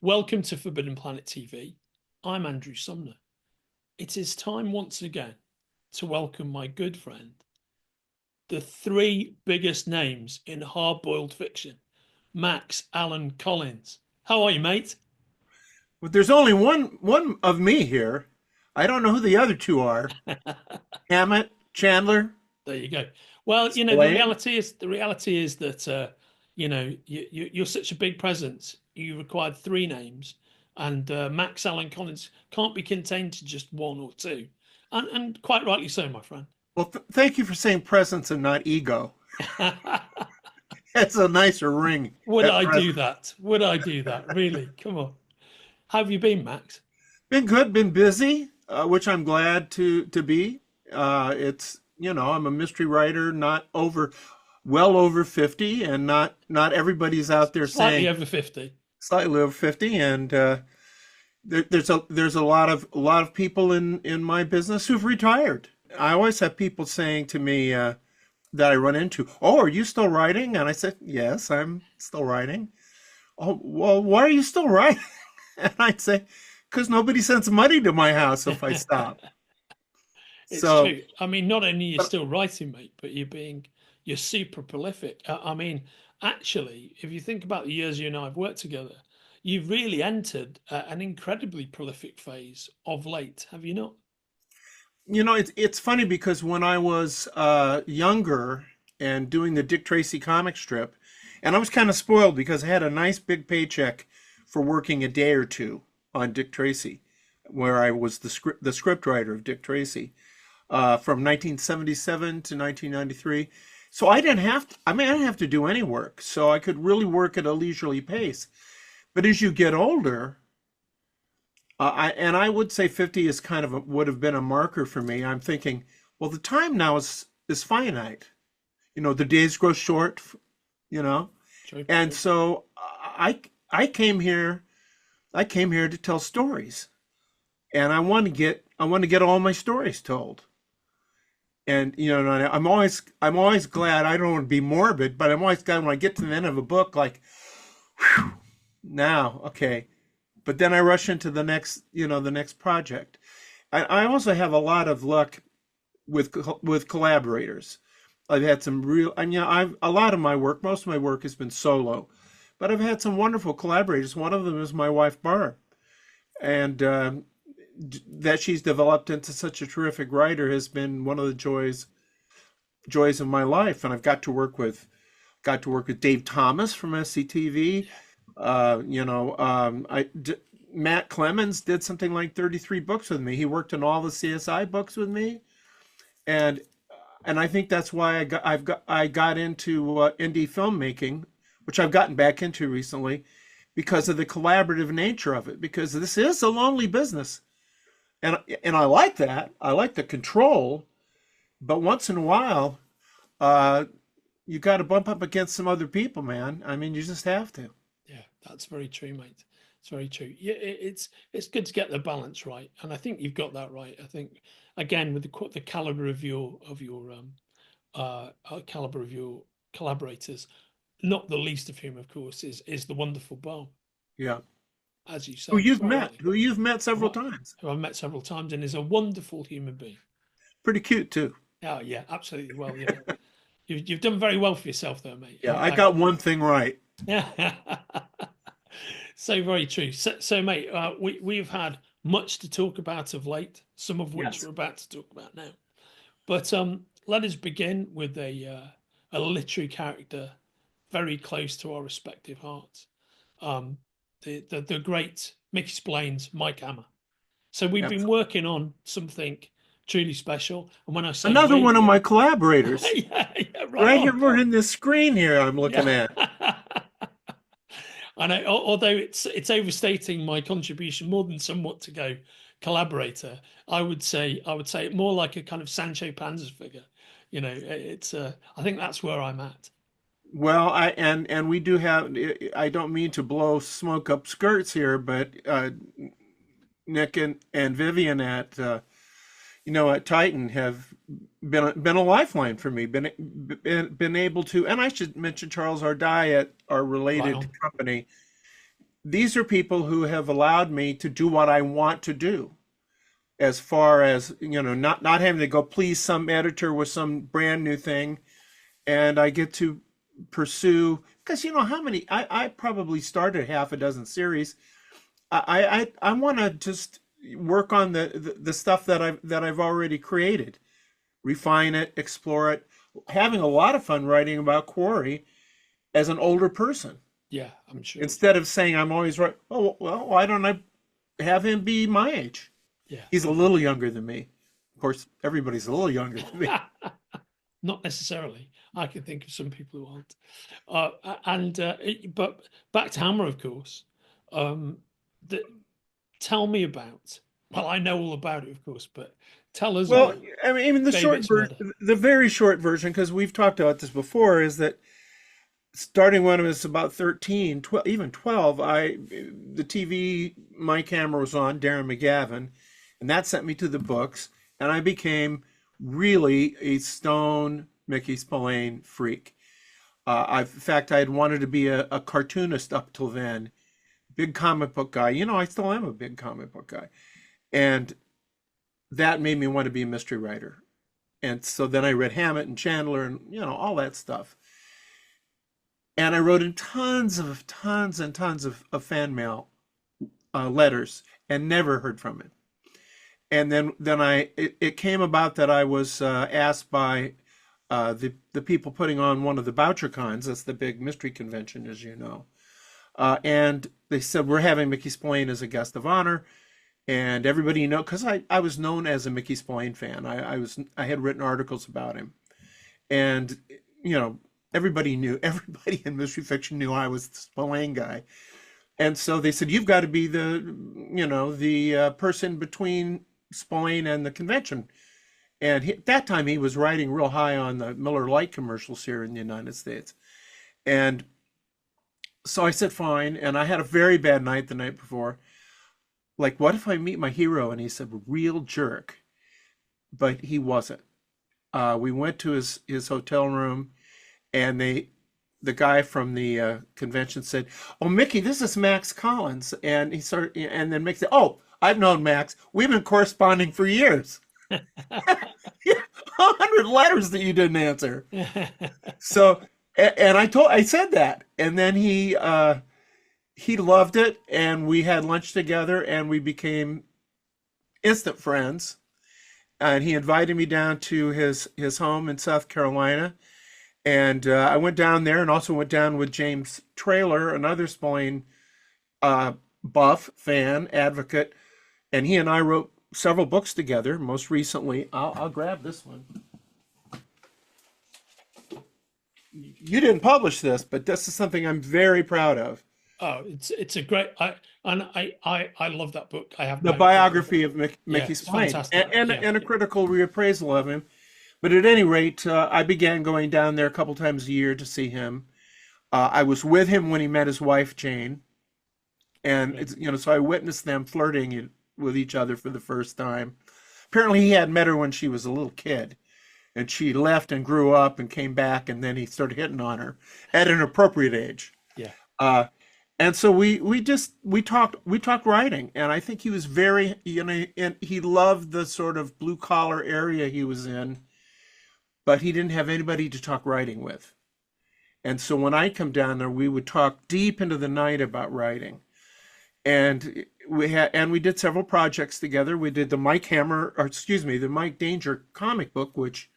Welcome to Forbidden Planet TV. I'm Andrew Sumner. It is time once again to welcome my good friend, the three biggest names in hard-boiled fiction, Max Allan Collins. How are you, mate? But there's only one of me here. I don't know who the other two are. Hammett, Chandler, There you go. Well, the Spillane. reality is that you're such a big presence. You required three names, and Max Allan Collins can't be contained to just one or two, and quite rightly so, my friend. Well, thank you for saying presence and not ego. That's a nicer ring Would at I do present. that? Would I do that? Really? Come on. How have you been, Max? Been good, been busy, which I'm glad to be. It's I'm a mystery writer, not well over 50, and not everybody's out there Slightly saying over 50. slightly over 50, and there's a lot of people in my business who've retired. I always have people saying to me that I run into, "Oh, are you still writing?" And I said, "Yes, I'm still writing." "Oh, well, why are you still writing?" And I'd say, "Because nobody sends money to my house if I stop." It's So, true. I mean, not only are you but still writing, mate, but you're super prolific. I mean, actually, if you think about the years you and I have worked together, you've really entered an incredibly prolific phase of late, have you not? it's funny because when I was younger and doing the Dick Tracy comic strip, and I was kind of spoiled because I had a nice big paycheck for working a day or two on Dick Tracy, where I was the script writer of Dick Tracy from 1977 to 1993. So I didn't have to do any work, so I could really work at a leisurely pace. But as you get older, I would say 50 is would have been a marker for me. I'm thinking, well, the time now is finite. The days grow short, you know. True, And true. so I came here to tell stories. And I want to get all my stories told. And I'm always glad. I don't want to be morbid, but I'm always glad when I get to the end of a book, like, whew, now, okay. But then I rush into the next project. I also have a lot of luck with collaborators. I've had some real, and I've a lot of my work, most of my work has been solo, but I've had some wonderful collaborators. One of them is my wife Barb, and that she's developed into such a terrific writer has been one of the joys of my life. And I've got to work with Dave Thomas from SCTV. Matt Clemens did something like 33 books with me. He worked on all the CSI books with me, and I think that's why I got into indie filmmaking, which I've gotten back into recently, because of the collaborative nature of it. Because this is a lonely business, and I like that. I like the control, but once in a while, uh, you got to bump up against some other people, man. I mean, you just have to. Yeah, that's very true, mate. It's very true. Yeah, it's good to get the balance right, and I think you've got that right. I think again with the caliber of your caliber of your collaborators, not the least of whom, of course, is the wonderful Bob, Yeah. as you Who say you've quite met, rightly, who you've met several who times. I've met several times and is a wonderful human being. Pretty cute too. Oh yeah, absolutely. Well, you've done very well for yourself, though, mate. Yeah, I got one thing right. Yeah. So very true. So mate, we've had much to talk about of late, some of which Yes. we're about to talk about now. But let us begin with a literary character very close to our respective hearts. Um, the great Mickey Spillane's Mike Hammer. So we've been Absolutely. working on something truly special, and when I say Another one of we, my collaborators. yeah, right Right here, on, we're pal. in this screen here I'm looking Yeah. at. I know, although it's overstating my contribution more than somewhat to go collaborator, I would say it more like a kind of Sancho Panza figure. It's I think that's where I'm at. Well, and we do have. I don't mean to blow smoke up skirts here, but Nick and Vivian at Titan have been a lifeline for me. Been able to, and I should mention Charles Ardai at our Right related on. company. these are people who have allowed me to do what I want to do, as far as, not having to go please some editor with some brand new thing. And I get to pursue, because how many, I probably started half a dozen series. I want to just work on the stuff that I've already created, refine it, explore it, having a lot of fun writing about Quarry as an older person. Yeah, I'm sure. Instead of saying I'm always right. Oh, well, why don't I have him be my age? Yeah. He's a little younger than me. Of course, everybody's a little younger than me. Not necessarily. I can think of some people who aren't. But back to Hammer, of course. Um, Tell me about. Well, I know all about it, of course, but tell us Well, about I mean, even the short David's version, murder. the very short version, because we've talked about this before, is that starting when I was about 13, 12, even 12, the TV, my camera was on, Darren McGavin, and that sent me to the books, and I became really a stone Mickey Spillane freak. In fact, I had wanted to be a cartoonist up till then, big comic book guy. I still am a big comic book guy. And that made me want to be a mystery writer. And so then I read Hammett and Chandler and, all that stuff. And I wrote in tons and tons of fan mail, letters, and never heard from it. And then it came about that I was asked by the people putting on one of the BoucherCons. That's the big mystery convention, as you know. And they said, we're having Mickey Spillane as a guest of honor. And everybody because I was known as a Mickey Spillane fan. I had written articles about him. And, everybody in mystery fiction knew I was the Spillane guy. And so they said, you've got to be the person between Spillane and the convention. And at that time, he was riding real high on the Miller Lite commercials here in the United States. And so I said, fine. And I had a very bad night the night before. Like, what if I meet my hero? And he said, real jerk. But he wasn't. We went to his hotel room, and the guy from the convention said, "Oh, Mickey, this is Max Collins." And and then Mickey said, "Oh, I've known Max. We've been corresponding for years." 100 letters that you didn't answer. So, and I said that, and then he loved it, and we had lunch together, and we became instant friends. And he invited me down to his home in South Carolina, and I went down there, and also went down with James Traylor, another Spillane buff, fan, advocate, and he and I wrote several books together. Most recently, I'll grab this one. You didn't publish this, but this is something I'm very proud of. Oh, it's a great. I love that book. I have The my biography of yeah, Mickey it's Spillane, fantastic. and Yeah, a critical reappraisal of him. But at any rate, I began going down there a couple times a year to see him. I was with him when he met his wife Jane, and so I witnessed them flirting with each other for the first time. Apparently, he had met her when she was a little kid, and she left and grew up and came back, and then he started hitting on her at an appropriate age. yeah, And so we talked writing, and I think he was very, and he loved the sort of blue collar area he was in, but he didn't have anybody to talk writing with. And so when I come down there, we would talk deep into the night about writing. And we did several projects together. We did the the Mike Danger comic book, which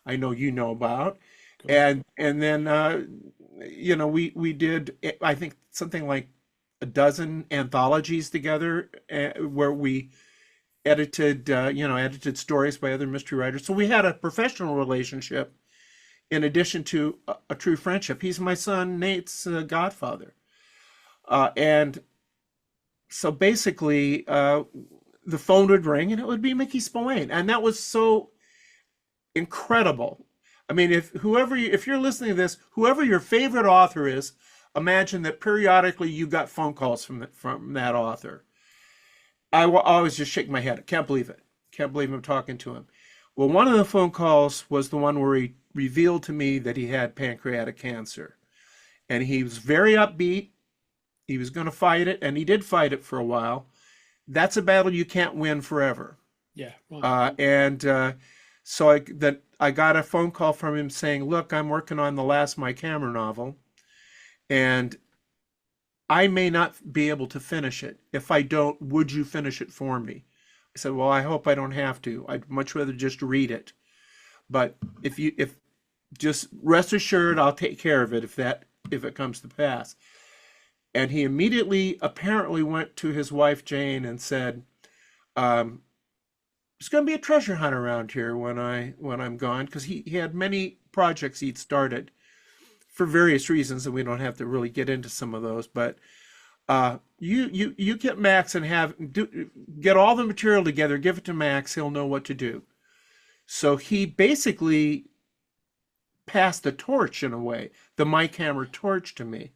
I know you know about. And then we did, I think, something like a dozen anthologies together, where we edited stories by other mystery writers. So we had a professional relationship in addition to a true friendship. He's my son Nate's godfather. And so basically, the phone would ring and it would be Mickey Spillane. And that was so incredible. I mean, if you're listening to this, whoever your favorite author is, imagine that periodically you got phone calls from that author. I will always just shake my head. I can't believe it. Can't believe I'm talking to him. Well, one of the phone calls was the one where he revealed to me that he had pancreatic cancer. And he was very upbeat. He was going to fight it, and he did fight it for a while. That's a battle you can't win forever. Yeah, right. And so I got a phone call from him saying, "Look, I'm working on the last Mike Hammer novel, and I may not be able to finish it. If I don't, would you finish it for me?" I said, "Well, I hope I don't have to. I'd much rather just read it. But if just rest assured, I'll take care of it if it comes to pass." And he immediately apparently went to his wife Jane and said, um, "There's going to be a treasure hunt around here when I'm gone," because he had many projects he'd started for various reasons, and we don't have to really get into some of those. But you get Max and get all the material together, give it to Max. He'll know what to do. So he basically passed the torch in a way, the Mike Hammer torch to me.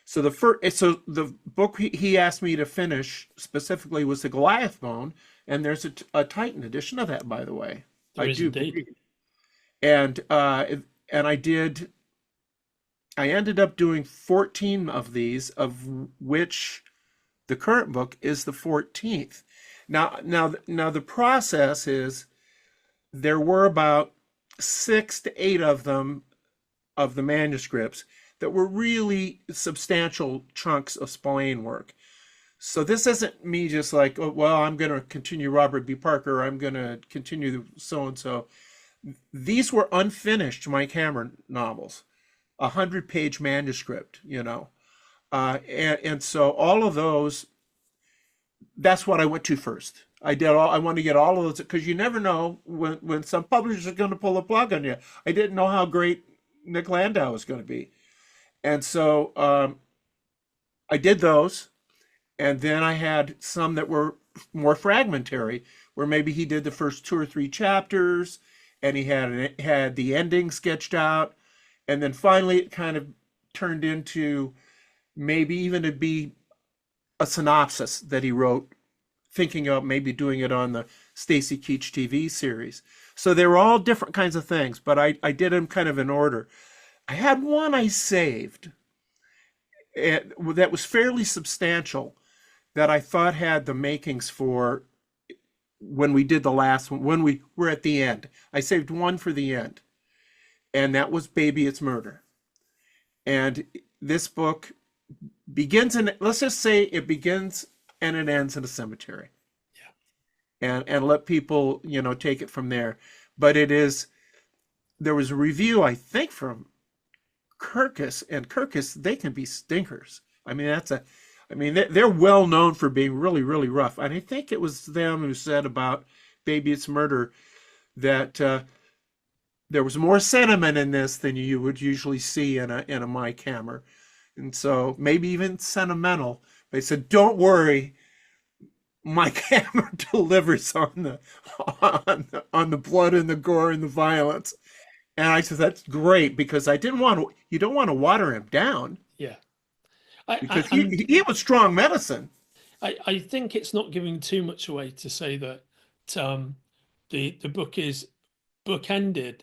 So the book he asked me to finish specifically was the Goliath Bone, and there's a Titan edition of that, by the way. There I is do indeed. believe. And I ended up doing 14 of these, of which the current book is the 14th. Now the process is there were about 6 to 8 of them, of the manuscripts, that were really substantial chunks of Spillane work. So this isn't me just like, "Oh, well, I'm going to continue Robert B. Parker, or I'm going to continue so and so." These were unfinished Mike Hammer novels, 100-page manuscript. And so all of those, that's what I went to first. I want to get all of those, because you never know when some publishers are going to pull the plug on you. I didn't know how great Nick Landau was going to be. And so I did those. And then I had some that were more fragmentary, where maybe he did the first 2 or 3 chapters, and he had the ending sketched out. And then finally it kind of turned into maybe even to be a synopsis that he wrote, thinking of maybe doing it on the Stacy Keach TV series. So they were all different kinds of things, but I did them kind of in order. I had one I saved that was fairly substantial, that I thought had the makings for when we did the last one, when we were at the end. I saved one for the end, and that was Baby It's Murder. And this book begins in, let's just say it begins and it ends in a cemetery. And let people, take it from there. But there was a review, I think, from Kirkus, and Kirkus, they can be stinkers. I mean, they're well known for being really, really rough. And I think it was them who said about Baby It's Murder that there was more sentiment in this than you would usually see in a Mike Hammer. And so maybe even sentimental. They said, "Don't worry, Mike Hammer delivers on the blood and the gore and the violence." And I said, "That's great," because you don't want to water him down, Yeah. because And he was strong medicine. I think it's not giving too much away to say that the book is bookended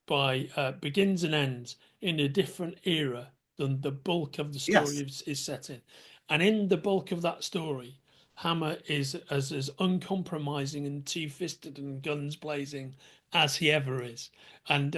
by begins and ends in a different era than the bulk of the story Yes. is set in. And in the bulk of that story, Hammer is as uncompromising and two-fisted and guns blazing as he ever is. And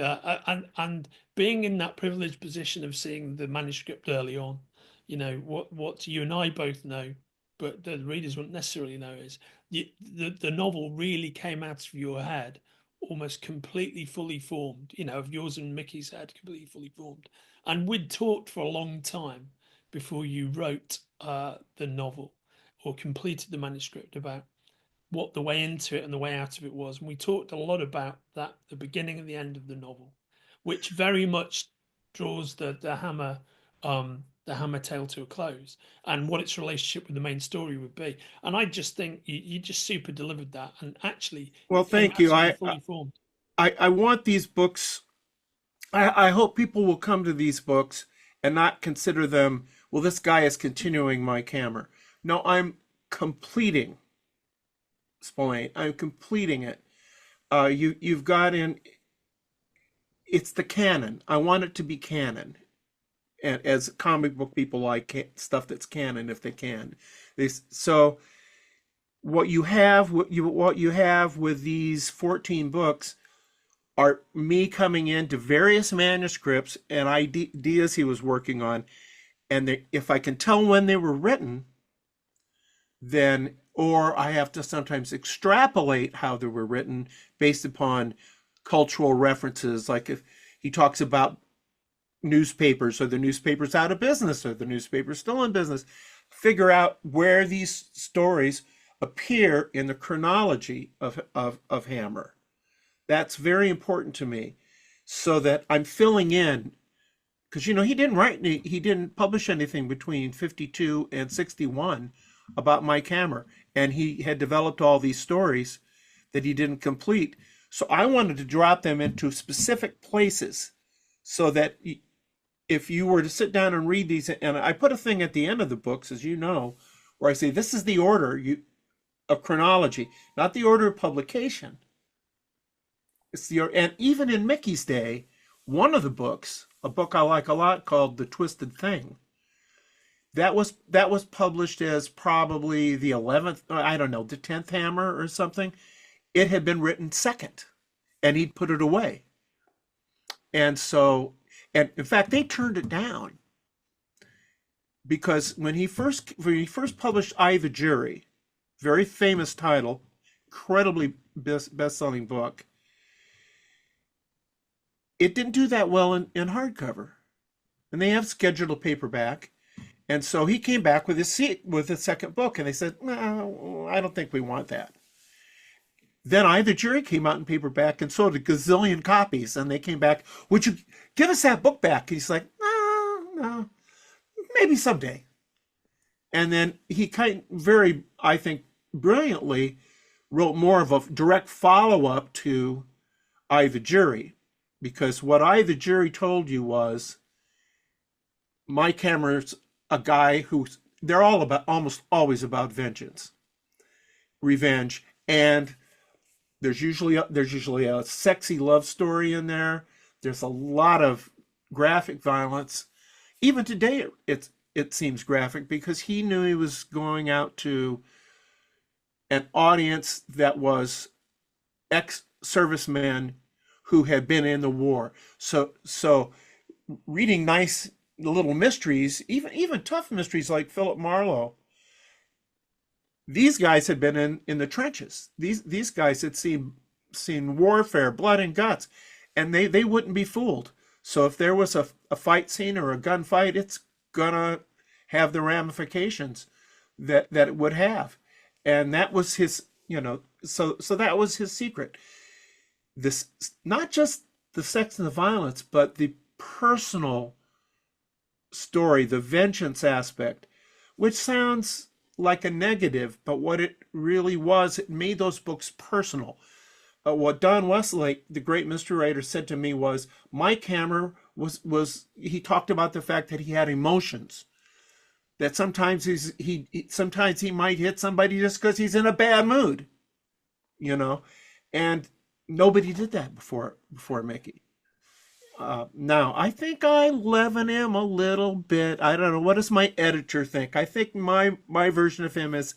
being in that privileged position of seeing the manuscript early on, what you and I both know, but the readers won't necessarily know, is the novel really came out of your head almost completely fully formed, of yours and Mickey's head completely fully formed. And we'd talked for a long time before you wrote the novel or completed the manuscript about what the way into it and the way out of it was. And we talked a lot about that, the beginning and the end of the novel, which very much draws the Hammer tale to a close, and what its relationship with the main story would be. And I just think you just super delivered that, and actually Well, it came thank out you. of you fully formed. I want these books. I hope people will come to these books and not consider them, "Well, this guy is continuing Mike Hammer." No, I'm completing Spillane. I'm completing it. You've got in. It's the canon. I want it to be canon. and as comic book people like stuff that's canon if they can. So what you have with these 14 books are me coming into various manuscripts and ideas he was working on, and if I can tell when they were written, then or I have to sometimes extrapolate how they were written based upon cultural references. Like if he talks about newspapers, or the newspaper's out of business, or the newspaper's still in business, figure out where these stories appear in the chronology of Hammer. That's very important to me, so that I'm filling in, because he didn't publish anything between 52 and 61 about Mike Hammer, and he had developed all these stories that he didn't complete. So I wanted to drop them into specific places, so that if you were to sit down and read these, and I put a thing at the end of the books, as you know, where I say this is the order of chronology, not the order of publication. And even in Mickey's day, one of the books, a book I like a lot called The Twisted Thing, that was published as probably the 11th, I don't know, the 10th Hammer or something. It had been written second, and he'd put it away. And so, and in fact, they turned it down because when he first published I, the Jury, very famous title, incredibly best-selling book, it didn't do that well in hardcover, and they have scheduled a paperback. And so he came back with his second book, and they said, "No, I don't think we want that." Then I, the Jury, came out in paperback and sold a gazillion copies, and they came back, "Would you give us that book back?" And he's like, "No, no, maybe someday." And then he very, I think, brilliantly wrote more of a direct follow-up to I, the Jury, because what I, the Jury, told you was Mike Hammer's a guy they're all about, almost always about vengeance, revenge, and there's usually a sexy love story in there. There's a lot of graphic violence. Even today, it seems graphic because he knew he was going out to an audience that was ex-servicemen who had been in the war. So reading nice little mysteries, even tough mysteries like Philip Marlowe, these guys had been in the trenches. These guys had seen warfare, blood and guts, and they wouldn't be fooled. So if there was a fight scene or a gunfight, it's gonna have the ramifications that it would have. And that was his, so that was his secret. This, not just the sex and the violence, but the personal story, the vengeance aspect, which sounds like a negative, but what it really was, it made those books personal. What Don Westlake, the great mystery writer, said to me was Mike Hammer he talked about the fact that he had emotions, that sometimes sometimes he might hit somebody just because he's in a bad mood, and nobody did that before Mickey. Now, I think I leaven him a little bit. I don't know. What does my editor think? I think my version of him is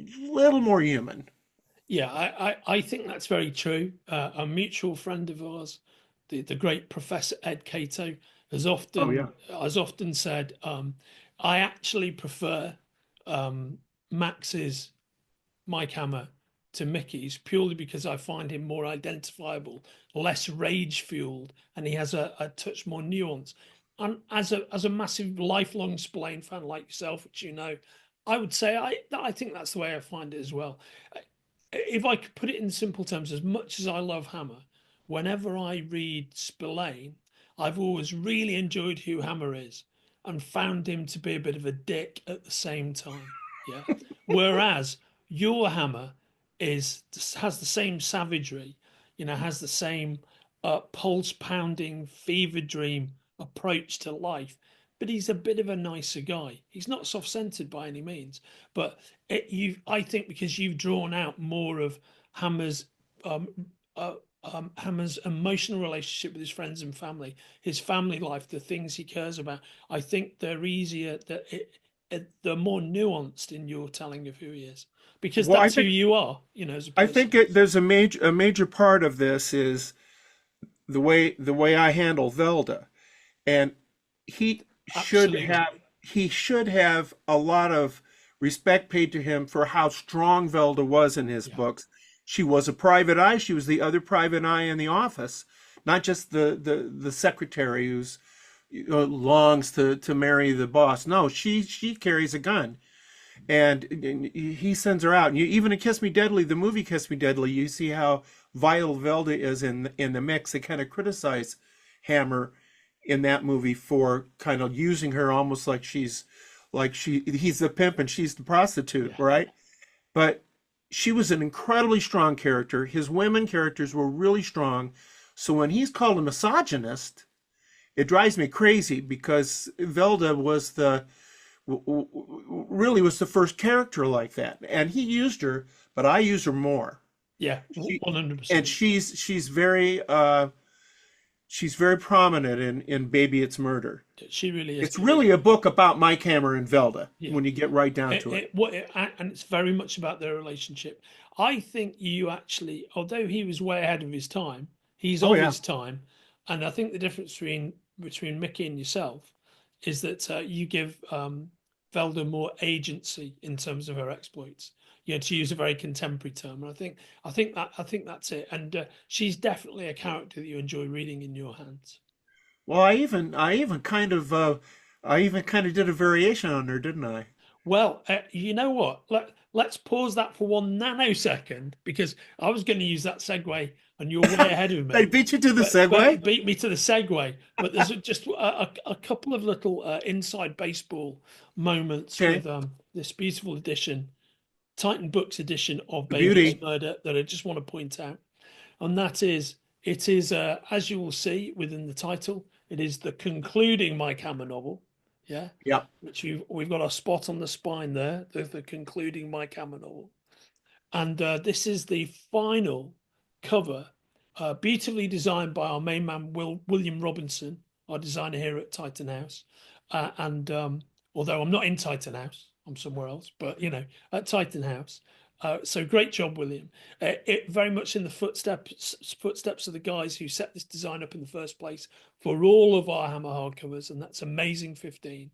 a little more human. Yeah, I think that's very true. A mutual friend of ours, the great Professor Ed Cato, Oh yeah. has often said, I actually prefer Max's Mike Hammer to Mickey's purely because I find him more identifiable, less rage fueled, and he has a touch more nuance. And as a massive lifelong Spillane fan like yourself, which I would say I think that's the way I find it as well. If I could put it in simple terms, as much as I love Hammer, whenever I read Spillane, I've always really enjoyed who Hammer is and found him to be a bit of a dick at the same time. Yeah. Whereas your Hammer has the same savagery, has the same pulse pounding fever dream approach to life, but he's a bit of a nicer guy. He's not soft centered by any means, but I think because you've drawn out more of Hammer's um, Hammer's emotional relationship with his friends and family, his family life, the things he cares about. I think they're easier, they're more nuanced in your telling of who he is, because Well, that's who you are, as a I think person. there's a major part of this is the way I handle Velda, and he should Absolutely. have he should have a lot of respect paid to him for how strong Velda was in his Yeah. books. She was a private eye. She was the other private eye in the office, not just the secretary who's longs to marry the boss. No, she carries a gun, and he sends her out. And even in Kiss Me Deadly, the movie Kiss Me Deadly, you see how vital Velda is in the mix. They kind of criticize Hammer in that movie for kind of using her almost he's the pimp and she's the prostitute, Yeah. right? But she was an incredibly strong character. His women characters were really strong. So when he's called a misogynist, it drives me crazy because Velda really was the first character like that, and he used her, but I use her more. Yeah. She, and 100%. she's very prominent in Baby It's Murder. She really is. It's really a book about Mike Hammer and Velda Yeah. when you get right down to it. And it's very much about their relationship. I think you actually, although he was way ahead of his time, he's Oh of yeah, his time, and I think the difference between Mickey and yourself is that you give Velda more agency in terms of her exploits. To use a very contemporary term, and I think that's it. And she's definitely a character that you enjoy reading in your hands. well, I even kind of did a variation on her, didn't I? Well, you know what? Let's pause that for 1 nanosecond, because I was going to use that segue and you're way ahead of I me. beat you to the But segue. beat me to the segue. But there's just a couple of little inside baseball moments Okay, with this beautiful edition, Titan Books edition of the Baby It's beauty. Murder, that I just want to point out. And that is, it is, as you will see within the title, it is the concluding Mike Hammer novel. Yeah, Yeah, which we've got a spot on the spine there, the concluding Mike Hammer novel. And this is the final cover, beautifully designed by our main man, William Robinson, our designer here at Titan House. And although I'm not in Titan House, I'm somewhere else, but at Titan House. So great job, William. It very much in the footsteps of the guys who set this design up in the first place for all of our Hammer hardcovers, and that's Amazing 15.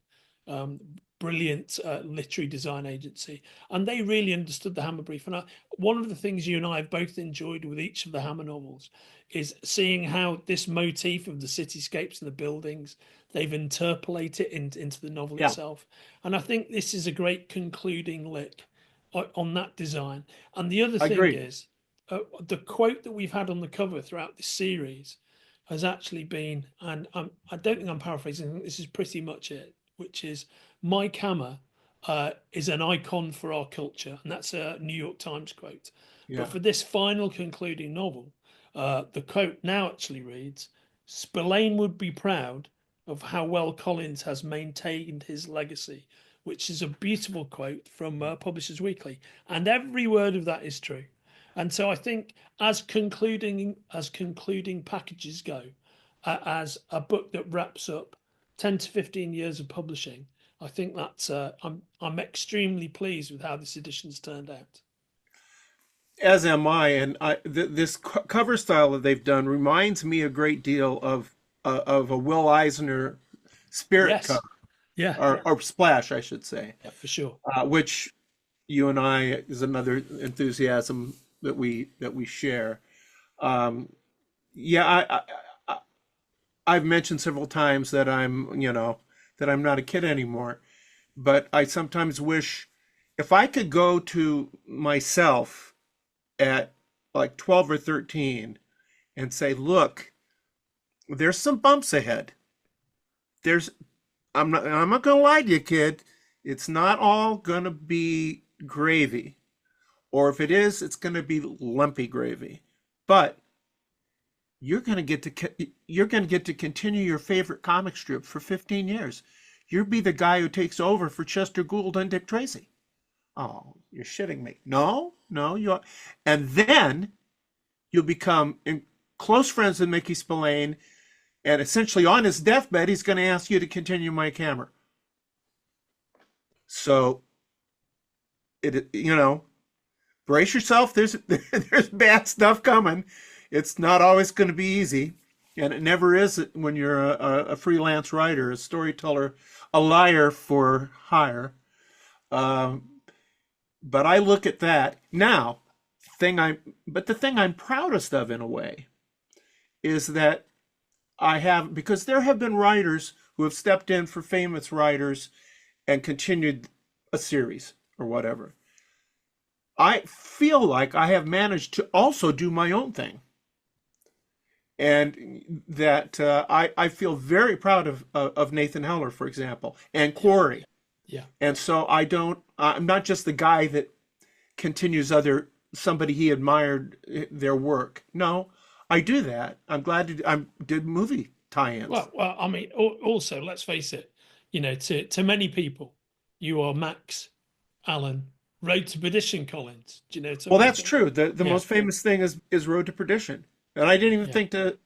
Um, Brilliant literary design agency, and they really understood the Hammer brief. And one of the things you and I have both enjoyed with each of the Hammer novels is seeing how this motif of the cityscapes and the buildings, they've interpolated into the novel yeah, itself. And I think this is a great concluding lick on that design. And the other I thing agree. is, the quote that we've had on the cover throughout this series has actually been, and I don't think I'm paraphrasing, I think this is pretty much it, which is Mike Hammer is an icon for our culture, and that's a New York Times quote. But Yeah. for this final concluding novel, the quote now actually reads, Spillane would be proud of how well Collins has maintained his legacy, which is a beautiful quote from Publishers Weekly. And every word of that is true. And so I think as concluding packages go, as a book that wraps up 10 to 15 years of publishing, I think that's I'm extremely pleased with how this edition's turned out. As am I, and this cover style that they've done reminds me a great deal of a Will Eisner Spirit Yes. cover, Yeah. or Splash, I should say, Yeah, for sure. which you and I is another enthusiasm that we share. Um, yeah, I've mentioned several times that I'm not a kid anymore, but I sometimes wish if I could go to myself at like 12 or 13 and say, look, there's some bumps ahead. There's I'm not gonna lie to you, kid. It's not all gonna be gravy. Or if it is, it's gonna be lumpy gravy. But you're gonna get to continue your favorite comic strip for 15 years. You'll be the guy who takes over for Chester Gould and Dick Tracy. Oh, you're shitting me. No, no, you are. And then you'll become close friends with Mickey Spillane, and essentially on his deathbed, he's going to ask you to continue Mike Hammer. So, brace yourself. There's bad stuff coming. It's not always going to be easy, and it never is when you're a freelance writer, a storyteller, a liar for hire. But I look at that now. The thing I'm proudest of, in a way, is that because there have been writers who have stepped in for famous writers and continued a series or whatever. I feel like I have managed to also do my own thing, and that I feel very proud of Nathan Heller, for example, and Quarry. Yeah. And so I'm not just the guy that continues somebody he admired their work. No, I do that. I'm glad I did movie tie-ins. Well, I mean, also, let's face it, to many people, you are Max, Allan, Road to Perdition Collins. Well, that's true. The most famous thing is Road to Perdition. And I didn't even think to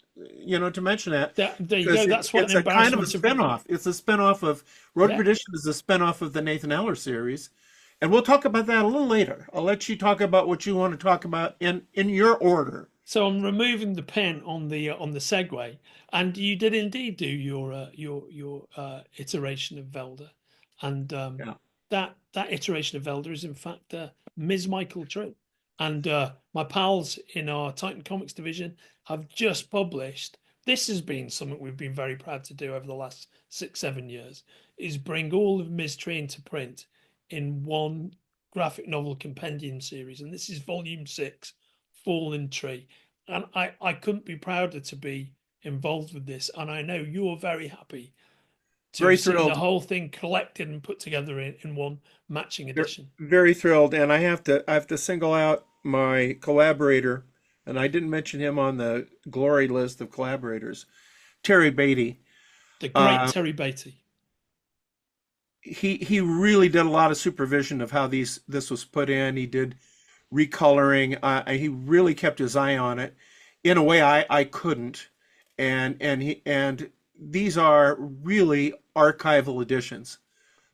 mention that. There you go. That's what it's a kind of a spinoff. It's a spinoff of Road to Perdition is a spinoff of the Nathan Heller series. And we'll talk about that a little later. I'll let you talk about what you want to talk about in your order. So I'm removing the pen on the segue, and you did indeed do your iteration of Velda, and that iteration of Velda is in fact Ms. Michael Tree, and my pals in our Titan Comics division have just published. This has been something we've been very proud to do over the last 6-7 years, is bring all of Ms. Tree into print in one graphic novel compendium series, and this is volume 6, Fallen Tree. And I couldn't be prouder to be involved with this, and I know you're very happy to see the whole thing collected and put together in one matching edition. Very thrilled, and I have to single out my collaborator, and I didn't mention him on the glory list of collaborators, Terry Beatty. The great Terry Beatty. He really did a lot of supervision of how this was put in. He did recoloring. He really kept his eye on it in a way I couldn't. And these are really archival editions.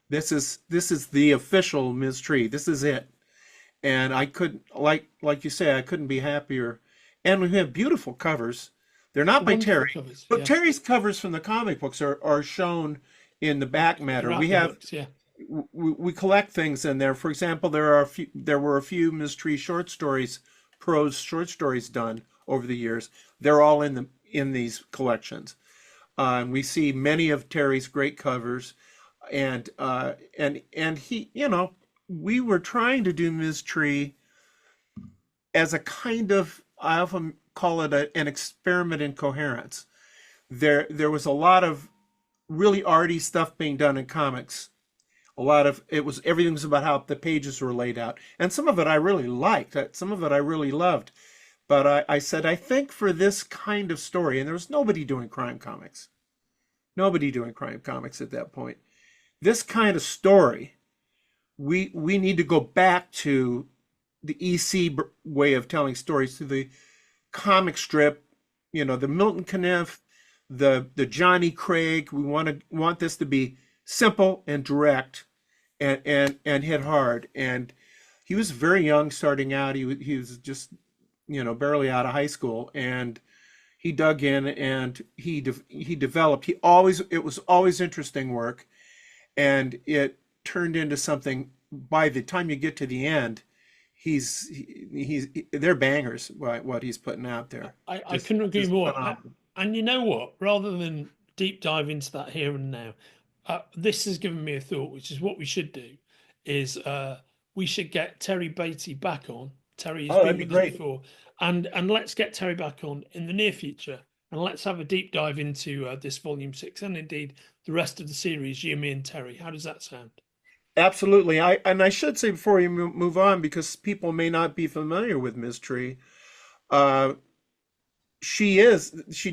This is the official Ms. Tree. This is it. And I couldn't, like you say, I couldn't be happier. And we have beautiful covers. They're not by Terry, but Terry's covers from the comic books are shown in the back matter. We have books, we collect things in there. For example, there were a few Ms. Tree short stories, prose short stories done over the years. They're all in these collections. And we see many of Terry's great covers, and he, we were trying to do Ms. Tree as a kind of, I often call it an experiment in coherence. There was a lot of really arty stuff being done in comics. Everything was about how the pages were laid out. And some of it I really liked. Some of it I really loved. But I said, I think for this kind of story, and there was nobody doing crime comics. Nobody doing crime comics at that point. This kind of story, we need to go back to the EC way of telling stories, to the comic strip, the Milton Caniff, the Johnny Craig. We want this to be simple and direct, and hit hard. And he was very young starting out. He was just barely out of high school, and he dug in and he developed. It was always interesting work, and it turned into something. By the time you get to the end, they're bangers. What he's putting out there. I couldn't agree more. And you know what? Rather than deep dive into that here and now, this has given me a thought, which is what we should do. Is we should get Terry Beatty back on. Terry has been with us before, and let's get Terry back on in the near future, and let's have a deep dive into this volume 6 and indeed the rest of the series. You, me, and Terry. How does that sound? Absolutely. I should say before you move on, because people may not be familiar with Ms. Tree, she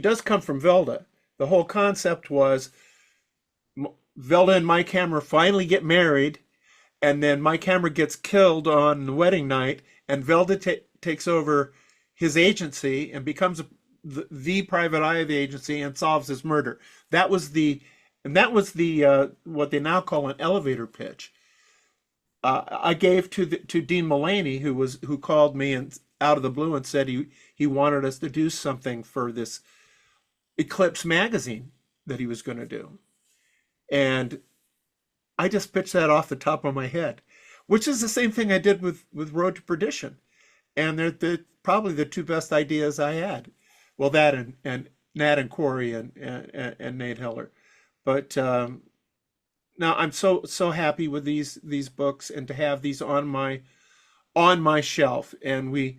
does come from Velda. The whole concept was Velda and Mike Hammer finally get married, and then Mike Hammer gets killed on the wedding night, and Velda takes over his agency and becomes the private eye of the agency and solves his murder. That was the what they now call an elevator pitch. I gave to Dean Mullaney, who called me and out of the blue and said he wanted us to do something for this Eclipse magazine that he was going to do, and I just pitched that off the top of my head, which is the same thing I did with Road to Perdition, and they're probably the two best ideas I had. Well, that and Nat and Quarry and Nate Heller, but now I'm so happy with these books and to have these on my shelf. And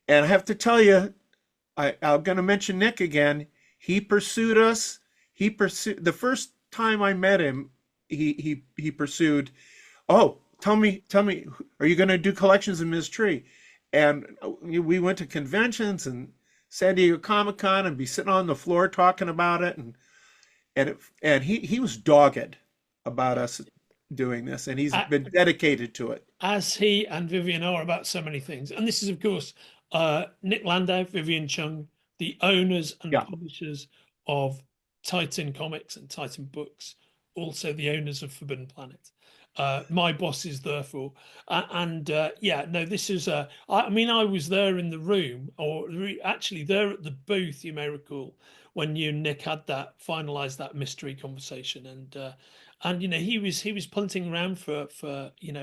I have to tell you, I'm going to mention Nick again. He pursued us. He pursued the first time I met him. He pursued. Oh, tell me, are you going to do collections in MS.TREE? And we went to conventions and San Diego Comic-Con and be sitting on the floor talking about it, and he was dogged about us doing this, and he's been dedicated to it. As he and Vivian are about so many things. And this is, of course, Nick Landau, Vivian Chung, the owners and Yeah. publishers of Titan Comics and Titan Books, also the owners of Forbidden Planet. My boss is therefore, yeah, no, this is. I mean, I was there in the room, or actually there at the booth. You may recall when you and Nick had that finalized that mystery conversation, and you know he was punting around for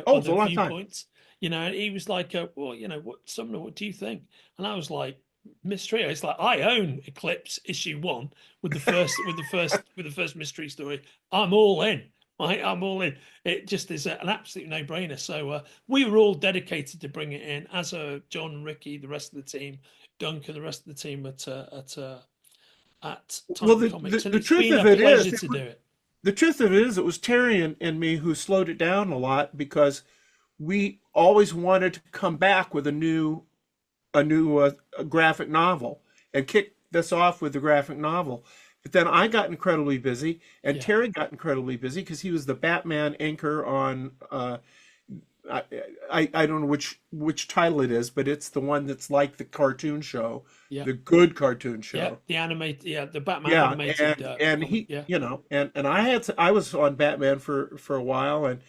other viewpoints. You know, and he was like, well, you know, what Sumner, what do you think? And I was like, mystery. It's like I own Eclipse issue 1 with the first mystery story. I'm all in. I'm all in. It just is an absolute no-brainer. So we were all dedicated to bring it in, as John, Ricky, the rest of the team, Duncan, the rest of the team at Titan Comics. And the it's truth been of a it pleasure is, to do it. The truth of it is, it was Terry and me who slowed it down a lot because we always wanted to come back with a new graphic novel and kick this off with the graphic novel. But then I got incredibly busy, and Terry got incredibly busy because he was the Batman anchor on. I don't know which title it is, but it's the one that's like the cartoon show, the good cartoon show. The animated, the Batman animated. And he, and I was on Batman for a while, and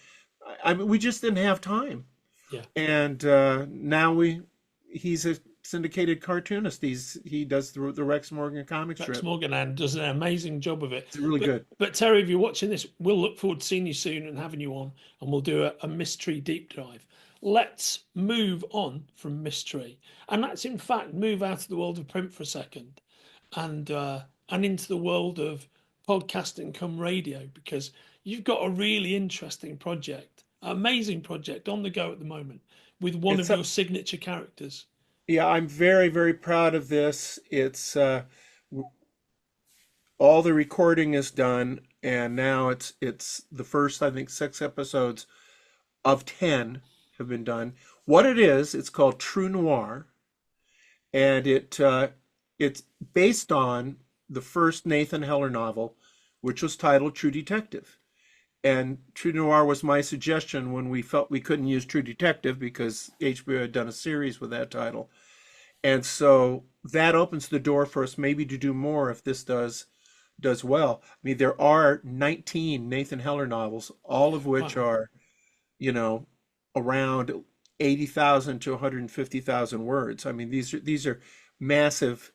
I mean we just didn't have time. Yeah. And now he's a syndicated cartoonist. He does the Rex Morgan comic strip. Rex Morgan, and does an amazing job of it. It's really good. But Terry, if you're watching this, we'll look forward to seeing you soon and having you on, and we'll do a mystery deep dive. Let's move on from mystery, and let's in fact move out of the world of print for a second, and into the world of podcasting come radio, because you've got a really interesting project, amazing project on the go at the moment with one of your signature characters. Yeah, I'm very, very proud of this. It's all the recording is done, and now it's the first, I think, 6 episodes of 10 have been done. What it is, it's called True Noir, and it's based on the first Nathan Heller novel, which was titled True Detective. And True Noir was my suggestion when we felt we couldn't use True Detective because HBO had done a series with that title. And so that opens the door for us maybe to do more if this does well. I mean, there are 19 Nathan Heller novels, all of which are, around 80,000 to 150,000 words. I mean, these are massive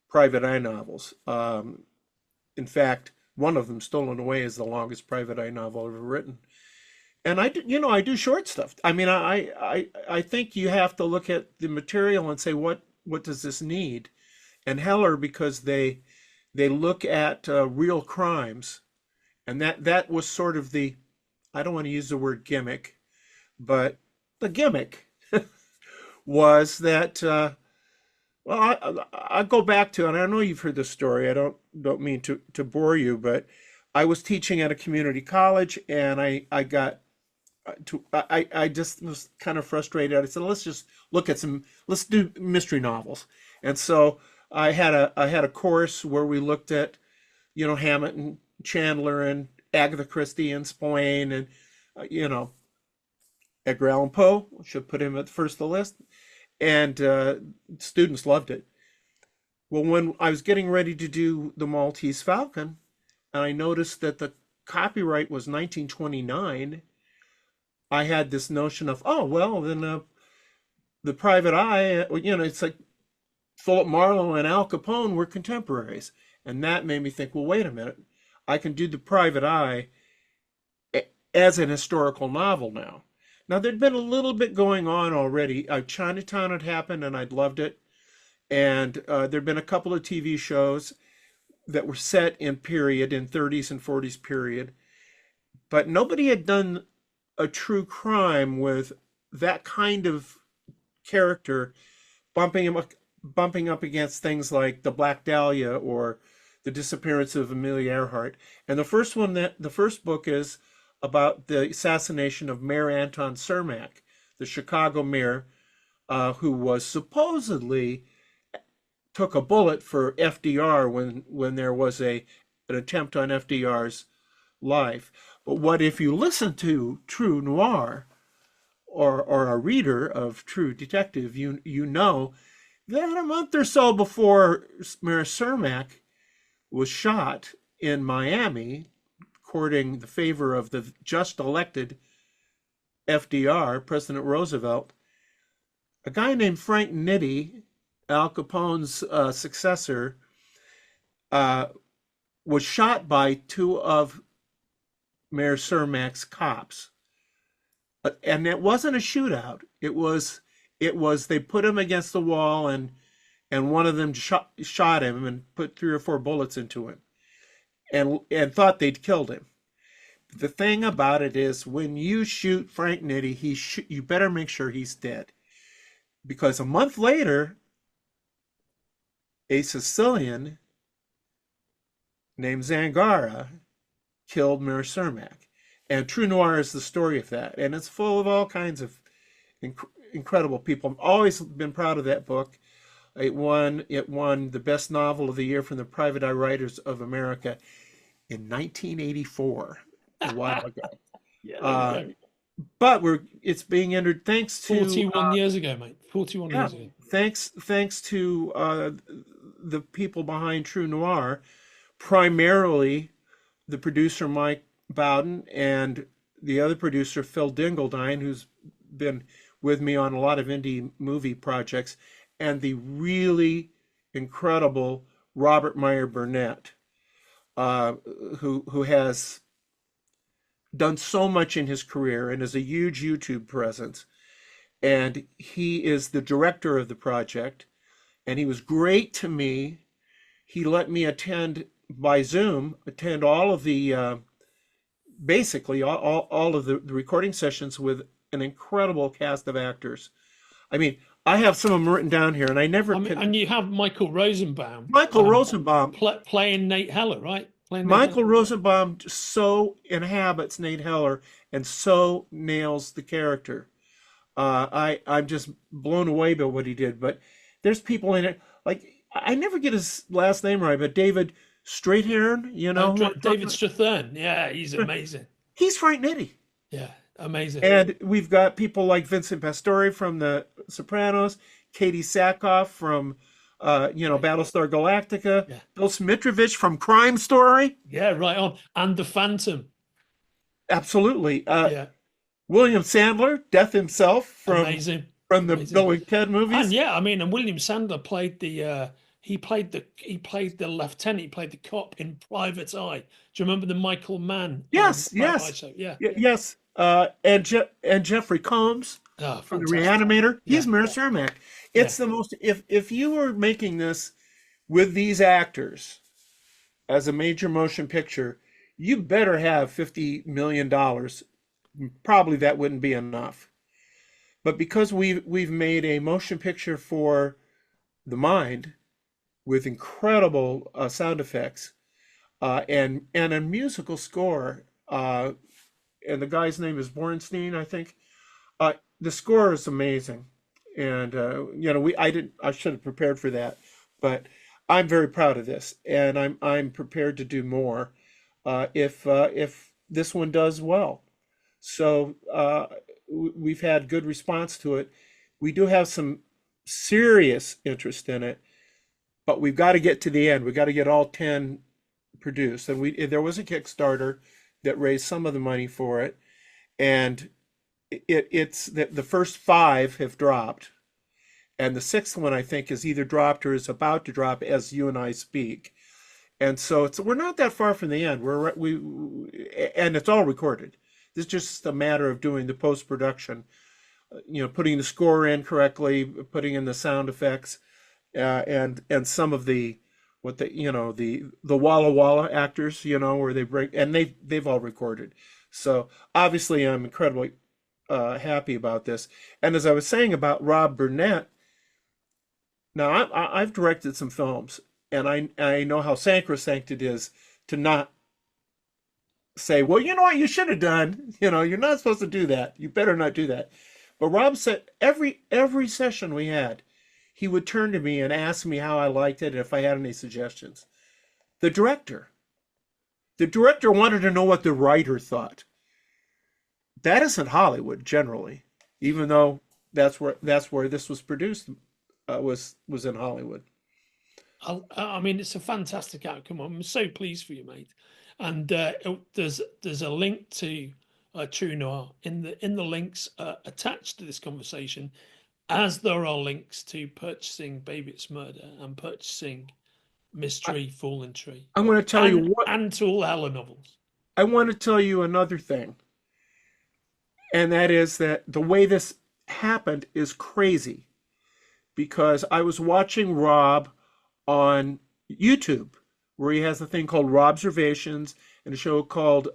private eye novels. In fact, one of them, Stolen Away, is the longest private eye novel ever written. And I do short stuff. I mean, I think you have to look at the material and say, what does this need? And Heller, because they look at real crimes, and that was sort of the, I don't want to use the word gimmick, but the gimmick was that. Well, I'll go back to, and I know you've heard this story. I don't mean to bore you, but I was teaching at a community college, and I just was kind of frustrated. I said, let's do mystery novels. And so I had a course where we looked at, Hammett and Chandler and Agatha Christie and Spillane and, Edgar Allan Poe. Should put him at the first of the list. And students loved it. Well, when I was getting ready to do the Maltese Falcon, and I noticed that the copyright was 1929, I had this notion of, oh, well, then the Private Eye, it's like Philip Marlowe and Al Capone were contemporaries. And that made me think, well, wait a minute. I can do the Private Eye as an historical novel now. Now, there'd been a little bit going on already. Chinatown had happened, and I'd loved it. And there'd been a couple of TV shows that were set in 30s and 40s period. But nobody had done a true crime with that kind of character bumping up against things like the Black Dahlia or the disappearance of Amelia Earhart. And the first book is about the assassination of Mayor Anton Cermak, the Chicago mayor, who was supposedly took a bullet for FDR when there was an attempt on FDR's life. But what if you listen to True Noir or a reader of True Detective, you know that a month or so before Mayor Cermak was shot in Miami, courting the favor of the just elected FDR, President Roosevelt, a guy named Frank Nitti, Al Capone's successor, was shot by two of Mayor Cermak's cops. And it wasn't a shootout. It was they put him against the wall and one of them shot him and put 3 or 4 bullets into him and thought they'd killed him. The thing about it is when you shoot Frank Nitti, you better make sure he's dead. Because a month later, a Sicilian named Zangara killed Mayor Cermak. And True Noir is the story of that. And it's full of all kinds of incredible people. I've always been proud of that book. It won the best novel of the year from the Private Eye Writers of America in 1984, a while ago. Yeah, there we go. But it's being entered thanks to 41 years ago, mate. 41 years ago. Thanks to the people behind True Noir, primarily the producer Mike Bowden and the other producer Phil Dingledine, who's been with me on a lot of indie movie projects, and the really incredible Robert Meyer Burnett, who has done so much in his career and is a huge YouTube presence. And he is the director of the project, and he was great to me. He let me attend by Zoom, all of the basically all of the recording sessions with an incredible cast of actors. I mean, I have some of them written down here, and I never can. And you have Michael Rosenbaum. Michael Rosenbaum playing Nate Heller, right? Michael Rosenbaum so inhabits Nate Heller and so nails the character. I'm just blown away by what he did. But there's people in it, like, I never get his last name right, but David Strathairn, David Strathairn. Yeah, he's amazing. He's Frank Nitti. Yeah, amazing. And we've got people like Vincent Pastore from The Sopranos, Katie Sackhoff from Battlestar Galactica, Bill Smitrovich from Crime Story. Yeah, right on. And The Phantom. Absolutely. William Sandler, Death himself from the Bill and Ted movies. And William Sandler played the lieutenant, he played the cop in Private Eye. Do you remember the Michael Mann? Yes. And Jeffrey Combs from The Reanimator. He's Mayor Cermak. It's the most. If you were making this with these actors as a major motion picture, you better have $50 million. Probably that wouldn't be enough. But because we've made a motion picture for the mind with incredible sound effects and a musical score, and the guy's name is Bornstein, I think. The score is amazing, and I should have prepared for that, but I'm very proud of this, and I'm prepared to do more if this one does well. So we've had good response to it. We do have some serious interest in it. but we've got to get to the end. We've got to get all 10 produced. And there was a Kickstarter that raised some of the money for it. And it's the first 5 have dropped. And the 6th one, I think, is either dropped or is about to drop as you and I speak. And so we're not that far from the end. And it's all recorded. It's just a matter of doing the post-production, putting the score in correctly, putting in the sound effects, and some of the the Walla Walla actors, where they break, and they've all recorded. So obviously, I'm incredibly happy about this. And as I was saying about Rob Burnett, now I've directed some films, and I know how sacrosanct it is to not say, well, you know what you should have done. You're not supposed to do that. You better not do that. But Rob said every session we had, he would turn to me and ask me how I liked it and if I had any suggestions. The director wanted to know what the writer thought. That isn't Hollywood generally, even though that's where this was produced, was in Hollywood. I mean, it's a fantastic outcome. I'm so pleased for you, mate. And there's a link to True Noir in the links attached to this conversation, as there are links to purchasing Baby It's Murder and purchasing MS.TREE, Fallen Tree. I'm going to tell you what, and to all Allan novels. I want to tell you another thing, and that is that the way this happened is crazy, because I was watching Rob on YouTube, where he has a thing called Robservations and a show called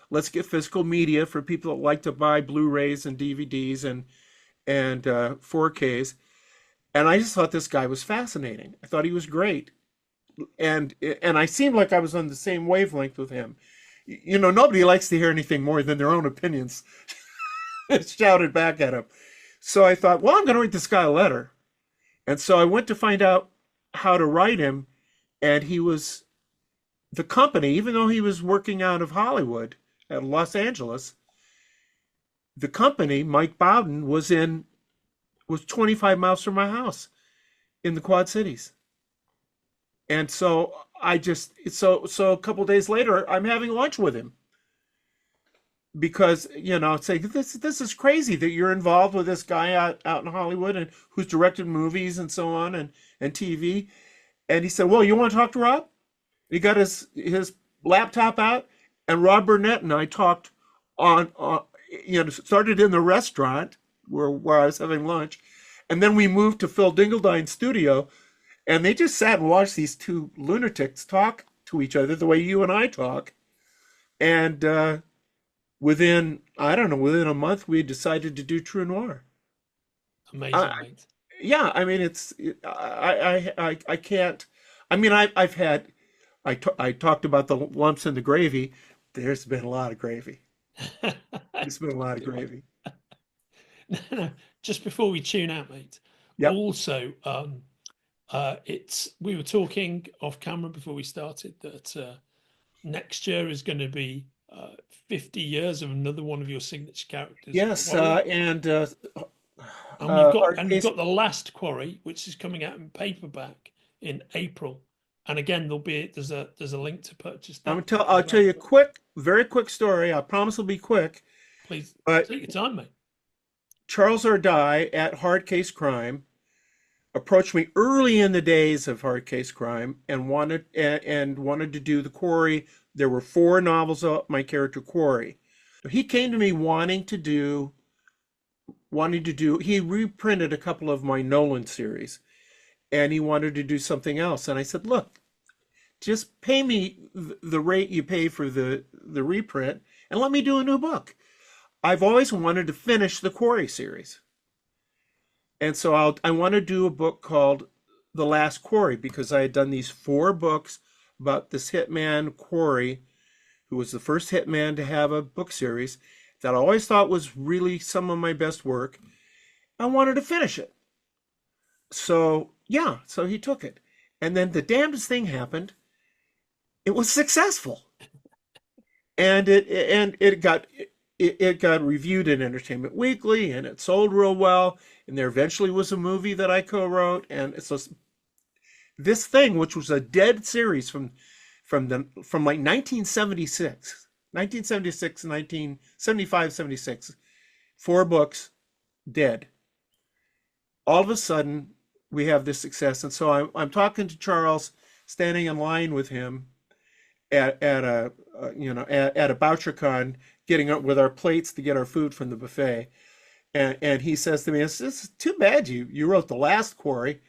Let's Get Physical Media for people that like to buy Blu-rays and DVDs and 4Ks. And I just thought this guy was fascinating. I thought he was great. And I seemed like I was on the same wavelength with him. Nobody likes to hear anything more than their own opinions shouted back at him. So I thought, well, I'm going to write this guy a letter. And so I went to find out how to write him. And the company, even though he was working out of Hollywood at Los Angeles, the company, Mike Bowden, was 25 miles from my house in the Quad Cities. And so so a couple days later, I'm having lunch with him, because, say, this is crazy that you're involved with this guy out in Hollywood and who's directed movies and so on and TV. And he said, well, you want to talk to Rob? He got his laptop out, and Rob Burnett and I talked on started in the restaurant where I was having lunch. And then we moved to Phil Dingledine's studio, and they just sat and watched these two lunatics talk to each other the way you and I talk. And within a month, we decided to do True Noir. Amazing, mate. Yeah, I mean, I can't. I mean, I talked about the lumps in the gravy. There's been a lot of gravy. There's been a lot of gravy. No, just before we tune out, mate. Yep. Also, we were talking off camera before we started that next year is going to be 50 years of another one of your signature characters. Yes, and you've got The Last Quarry, which is coming out in paperback in April. And again, there's a link to purchase that. I'll tell you very quick story. I promise it'll be quick. Please, but take your time, mate. Charles Ardai at Hard Case Crime approached me early in the days of Hard Case Crime and wanted to do the Quarry. There were 4 novels of my character Quarry. He came to me wanting to do. He reprinted a couple of my Nolan series, and he wanted to do something else. And I said, look, just pay me the rate you pay for the reprint, and let me do a new book. I've always wanted to finish the Quarry series. And so I want to do a book called The Last Quarry, because I had done these 4 books about this hitman Quarry, who was the first hitman to have a book series that I always thought was really some of my best work. I wanted to finish it. So he took it. And then the damnedest thing happened. It was successful. And it got reviewed in Entertainment Weekly, and it sold real well. And there eventually was a movie that I co-wrote. And so this thing, which was a dead series from like 1976, 1975, 76, 4 books, dead. All of a sudden, we have this success, and so I'm talking to Charles, standing in line with him at a at a BoucherCon, getting up with our plates to get our food from the buffet, and he says to me, "It's too bad you wrote the last quarry."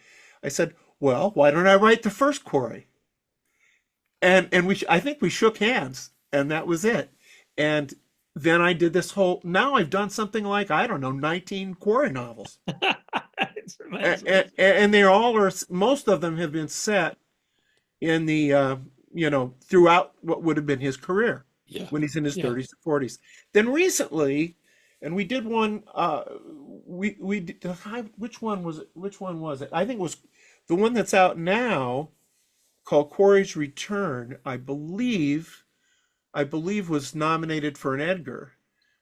I said, "Well, why don't I write the first quarry?" And I think we shook hands, and that was it. And then I did this whole. Now I've done something like, I don't know, 19 quarry novels, It's amazing. and they all are. Most of them have been set in the throughout what would have been his career Yeah. when he's in his Yeah. 30s and 40s. Then recently, and we did one. We did, which one was it? Which one was it? I think it was the one that's out now, called Quarry's Return. I believe was nominated for an Edgar.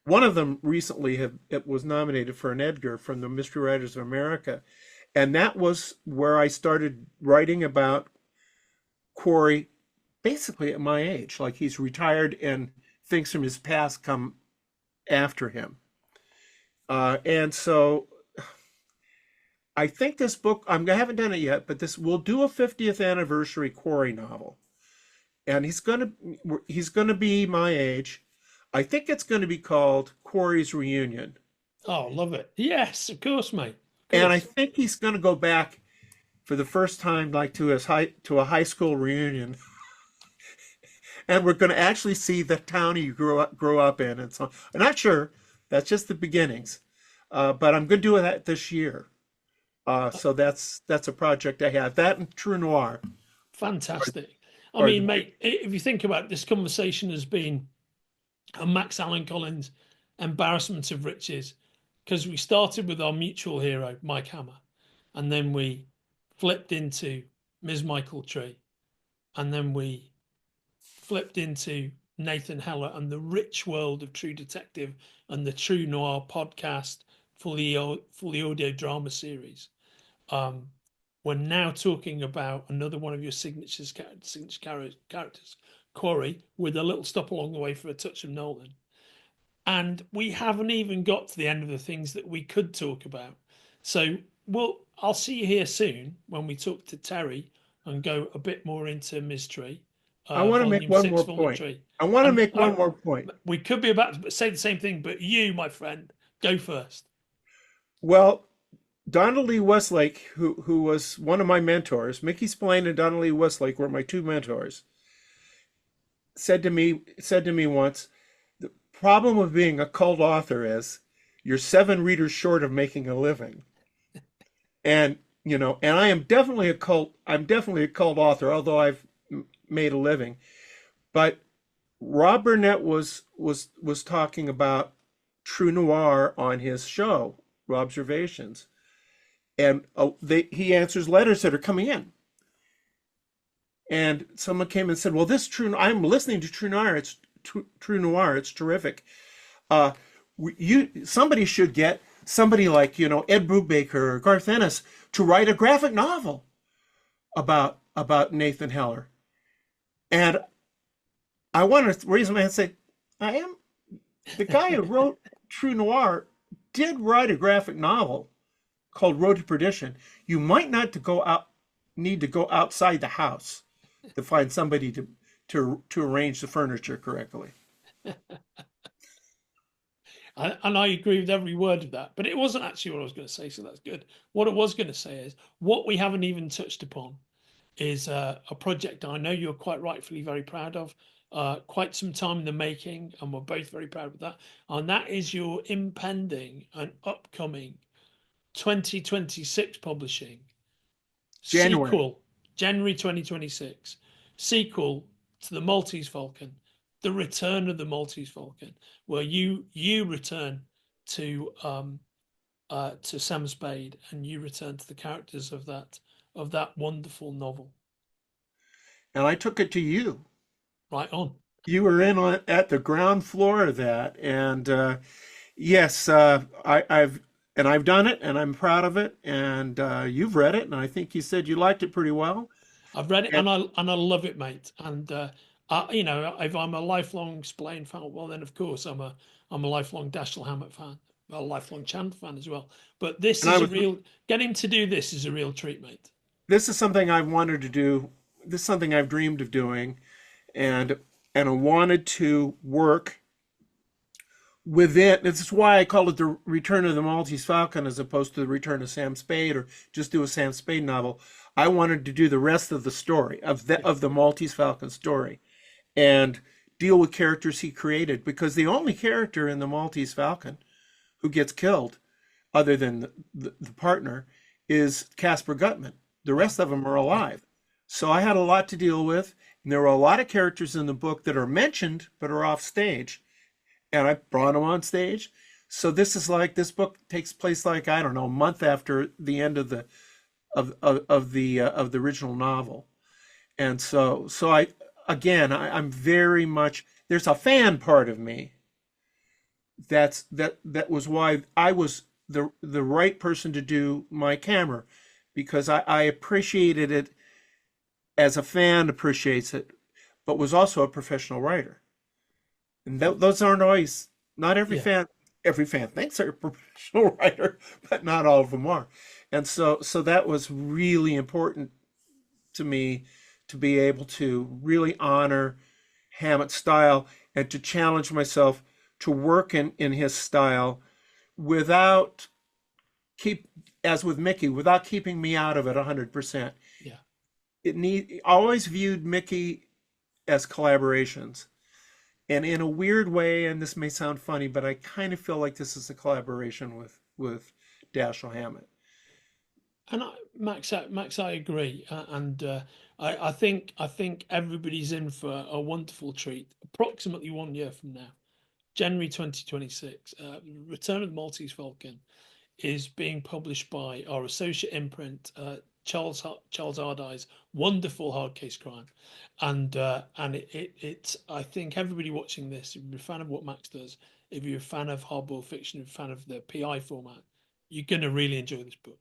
One of them recently it was nominated for an Edgar from the Mystery Writers of America, and that was where I started writing about Quarry, basically at my age. Like, he's retired and things from his past come after him. And so I think this book, I haven't done it yet, but this will do a 50th anniversary Quarry novel. And he's gonna be my age. I think it's going to be called Quarry's Reunion. Oh, love it. Yes, of course, mate. Of And I course. think he's going to go back for the first time, like, to a high school reunion, and we're going to actually see the town he grew up in, and so on. I'm not sure. That's just the beginnings, but I'm going to do that this year. So that's a project I have. That and True Noir Fantastic. I are the mean, big. mate, if you think about it, this conversation has been a Max Allan Collins embarrassment of riches, because we started with our mutual hero, Mike Hammer, and then we flipped into Ms. Michael Tree, and then we flipped into Nathan Heller and the rich world of True Detective and the True Noir podcast for the audio drama series. Um, we're now talking about another one of your characters, Corey, with a little stop along the way for a touch of Nolan. And we haven't even got to the end of the things that we could talk about. So I'll see you here soon when we talk to Terry and go a bit more into Mystery, I want to make Volume one 6, more point. Voluntary. I want to And make one more point. we could be about to say the same thing, but you, my friend, go first. Well, Donald Lee Westlake, who was one of my mentors, Mickey Spillane and Donald Lee Westlake were my two mentors, said to me once, the problem of being a cult author is you're 7 readers short of making a living. And and I'm definitely a cult author, although I've made a living. But Rob Burnett was talking about True Noir on his show, Robservations, and he answers letters that are coming in. And someone came and said, "Well, I'm listening to True Noir. It's True Noir. It's terrific. Uh, somebody should get somebody like Ed Brubaker or Garth Ennis to write a graphic novel about Nathan Heller." And I want to raise my hand and say, I am the guy who wrote True Noir did write a graphic novel called Road to Perdition. You might not need to go outside the house to find somebody to arrange the furniture correctly. And I agree with every word of that. But it wasn't actually what I was going to say, so that's good. What I was going to say is what we haven't even touched upon is a project I know you're quite rightfully very proud of. Quite some time in the making, and we're both very proud of that. And that is your impending and upcoming 2026 publishing January. sequel, January 2026, sequel to the Maltese Falcon, the return of the Maltese Falcon, where you return to Sam Spade, and you return to the characters of that wonderful novel. And I took it to you. Right on. You were at the ground floor of that, and yes, I've done it, and I'm proud of it. And you've read it, and I think you said you liked it pretty well. I've read it And and I love it, mate. And you know, if I'm a lifelong Spillane fan, well, then of course I'm a lifelong Dashiell Hammett fan, a lifelong Chand fan as well. But this and I is a was real getting to do this is a real treat, mate. this is something I've wanted to do. This is something I've dreamed of doing, and I wanted to work within. This is why I call it the Return of the Maltese Falcon as opposed to the Return of Sam Spade, or just do a Sam Spade novel. I wanted to do the rest of the story Yeah, of the Maltese Falcon story, and deal with characters he created, because the only character in the Maltese Falcon who gets killed, other than the partner, is Casper Gutman. The yeah, rest of them are yeah, alive. So I had a lot to deal with. And there were a lot of characters in the book that are mentioned but are off stage. And I brought them on stage. So this book takes place, like, I don't know, a month after the end of the original novel. And so I'm very much, there's a fan part of me that was why I was the right person to do my camera, because I appreciated it as a fan appreciates it, but was also a professional writer. And those aren't always, not yeah. every fan thinks they're a professional writer, but not all of them are. And so that was really important to me, to be able to really honor Hammett's style and to challenge myself to work in his style without keep as with Mickey, without keeping me out of it 100%. Yeah. Always viewed Mickey as collaborations. And in a weird way, and this may sound funny, but I kind of feel like this is a collaboration with Dashiell Hammett. And Max, I agree, and I think everybody's in for a wonderful treat. Approximately 1 year from now, January 2026, Return of the Maltese Falcon is being published by our associate imprint, Charles Ardai's wonderful hard case crime, and it's I think everybody watching this, if you're a fan of what Max does, if you're a fan of hardboiled fiction, if you're a fan of the PI format, you're gonna really enjoy this book.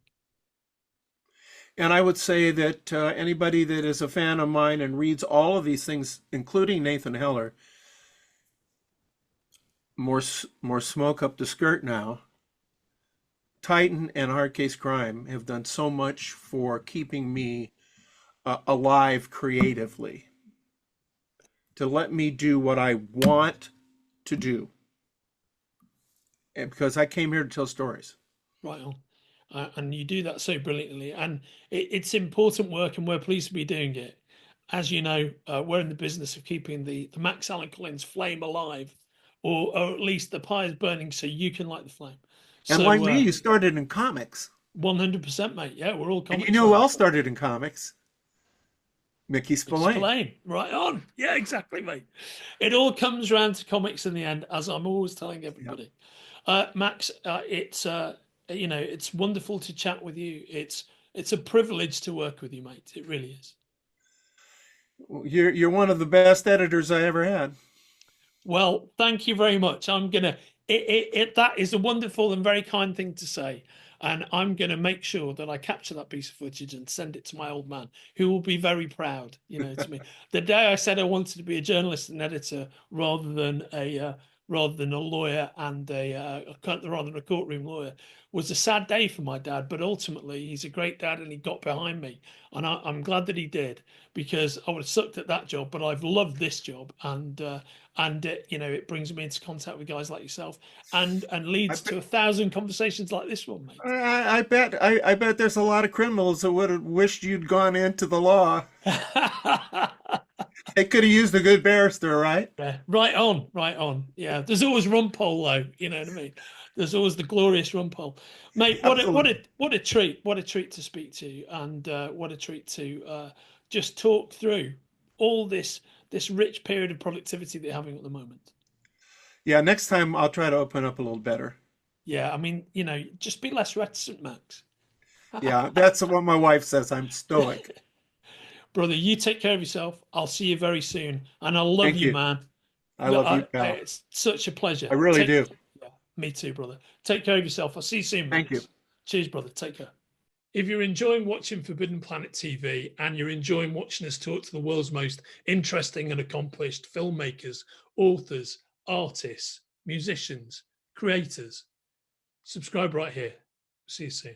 And I would say that anybody that is a fan of mine and reads all of these things, including Nathan Heller, more smoke up the skirt now. Titan and Hard Case Crime have done so much for keeping me alive creatively, to let me do what I want to do, and because I came here to tell stories. Right on. And you do that so brilliantly. And it's important work, and we're pleased to be doing it. As you know, we're in the business of keeping the Max Allan Collins flame alive, or at least the pyre is burning so you can light the flame. And like So me, you started in comics. 100%, mate. Yeah, we're all And you comics know who else fans. started in comics? Mickey Mickey Spillane. Spillane, right on. Yeah, exactly, mate. It all comes round to comics in the end, as I'm always telling Yeah. everybody. Max, it's you know, it's wonderful to chat with you. It's a privilege to work with you, mate. It really is. You're one of the best editors I ever had. Well, thank you very much. I'm gonna that is a wonderful and very kind thing to say. And I'm going to make sure that I capture that piece of footage and send it to my old man, who will be very proud, you know, to me. The day I said I wanted to be a journalist and editor rather than a lawyer and rather than a courtroom lawyer was a sad day for my dad. But ultimately, he's a great dad and he got behind me, and I'm glad that he did, because I would have sucked at that job, but I've loved this job, and you know, it brings me into contact with guys like yourself, and I leads bet, to 1,000 conversations like this one, mate. I bet there's a lot of criminals that would have wished you'd gone into the law. They could have used a good barrister, right? Yeah, right on, right on. Yeah, there's always Rumpole though. You know what I mean? There's always the glorious Rumpole, mate. Absolutely. What a treat! What a treat to speak to you, and what a treat to just talk through all this rich period of productivity that you're having at the moment. Yeah, next time I'll try to open up a little better. Yeah, I mean, you know, just be less reticent, Max. Yeah, that's what my wife says. I'm stoic. Brother, you take care of yourself. I'll see you very soon, and I love Thank you, you. man. I love you, pal. It's such a I pleasure. really do. Yeah, me too, brother. Take care of yourself. I'll see you soon, Thank you. Max. Cheers, brother. Take care. If you're enjoying watching Forbidden Planet TV and you're enjoying watching us talk to the world's most interesting and accomplished filmmakers, authors, artists, musicians, creators, subscribe right here. See you soon.